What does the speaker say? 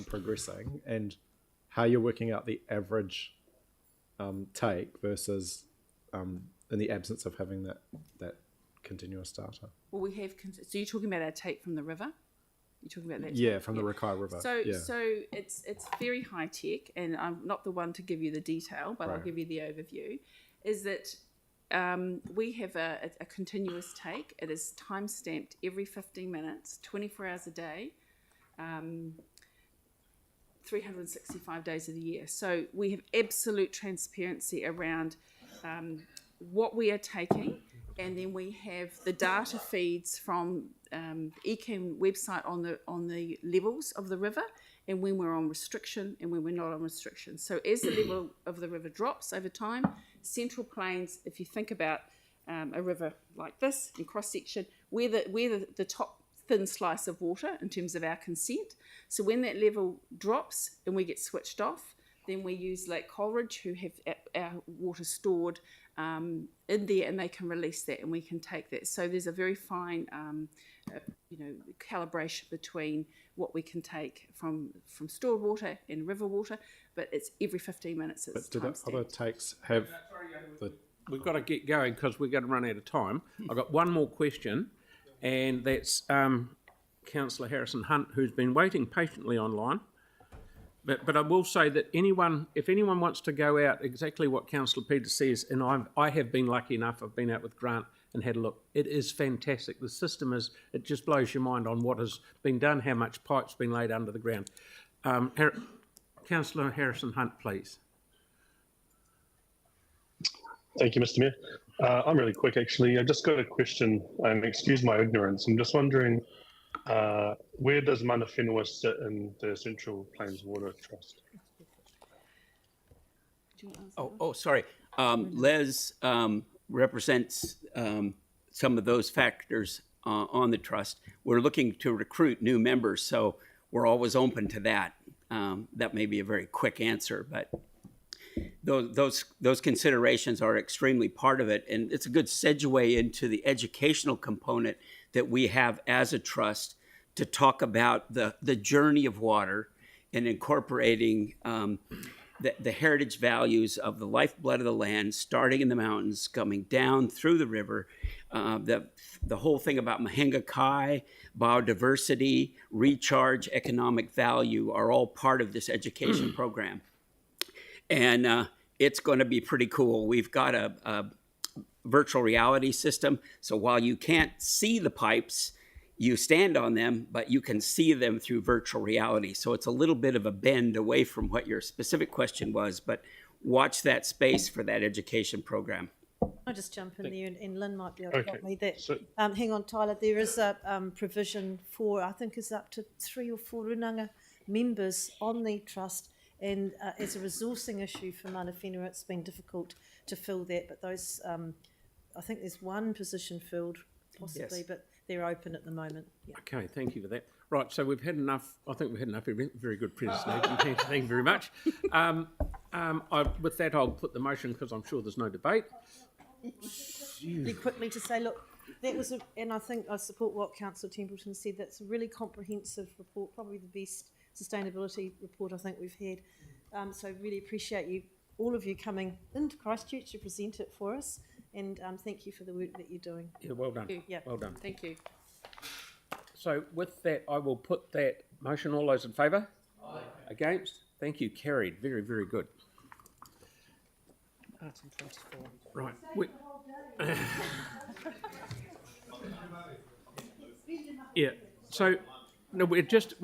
progressing and how you're working out the average take versus in the absence of having that continuous data. Well, we have. So you're talking about our take from the river. You're talking about that? Yeah, from the Rakai River. So it's very high tech, and I'm not the one to give you the detail, but I'll give you the overview. Is that we have a continuous take. It is time stamped every 15 minutes, 24 hours a day, 365 days of the year. So we have absolute transparency around what we are taking, and then we have the data feeds from ECAM website on the levels of the river, and when we're on restriction and when we're not on restriction. So as the level of the river drops over time, Central Plains, if you think about a river like this in cross section, we're the top thin slice of water in terms of our consent. So when that level drops and we get switched off, then we use Lake Coleridge, who have our water stored in there, and they can release that and we can take that. So there's a very fine calibration between what we can take from stored water and river water, but it's every 15 minutes. It's but do the other takes have We've got to get going because we're going to run out of time. I've got one more question, and that's Councillor Harrison Hunt, who's been waiting patiently online. But I will say that if anyone wants to go out, exactly what Councillor Peters says, and I have been lucky enough, I've been out with Grant and had a look. It is fantastic. The system it just blows your mind on what has been done, how much pipe's been laid under the ground. Councillor Harrison Hunt, please. Thank you, Mr. Mayor. I'm really quick, actually. I just got a question, and excuse my ignorance. I'm just wondering, where does Mana Whenua sit in the Central Plains Water Trust? Sorry. Les represents some of those factors on the trust. We're looking to recruit new members, so we're always open to that. That may be a very quick answer, but those considerations are extremely part of it, and it's a good segue into the educational component that we have as a trust to talk about the journey of water and incorporating the heritage values of the lifeblood of the land, starting in the mountains, coming down through the river, the whole thing about Mahenga Kai, biodiversity, recharge, economic value are all part of this education program. And it's going to be pretty cool. We've got a virtual reality system, so while you can't see the pipes, you stand on them, but you can see them through virtual reality. So it's a little bit of a bend away from what your specific question was, but watch that space for that education program. I'll just jump in there, and Lynn might be able to help me. Hang on, Tyler. There is a provision for, I think it's up to 3 or 4 runanga members on the trust, and as a resourcing issue for Mana Whenua, it's been difficult to fill that, but those, I think there's one position filled, possibly, yes, but they're open at the moment. Yeah. Okay, thank you for that. Right, so we've had enough. I think we've had enough. Very good presentation. Thank you very much. With that, I'll put the motion because I'm sure there's no debate. Really quickly to say, look, that was, and I think I support what Councillor Templeton said. That's a really comprehensive report, probably the best sustainability report I think we've had. So really appreciate all of you coming into Christchurch to present it for us. And thank you for the work that you're doing. Yeah, well done. Yeah. Well done. Thank you. So with that, I will put that motion. All those in favour? Aye. Against? Thank you. Carried. Very, very good. Item 24. Right. Yeah. So no, we're just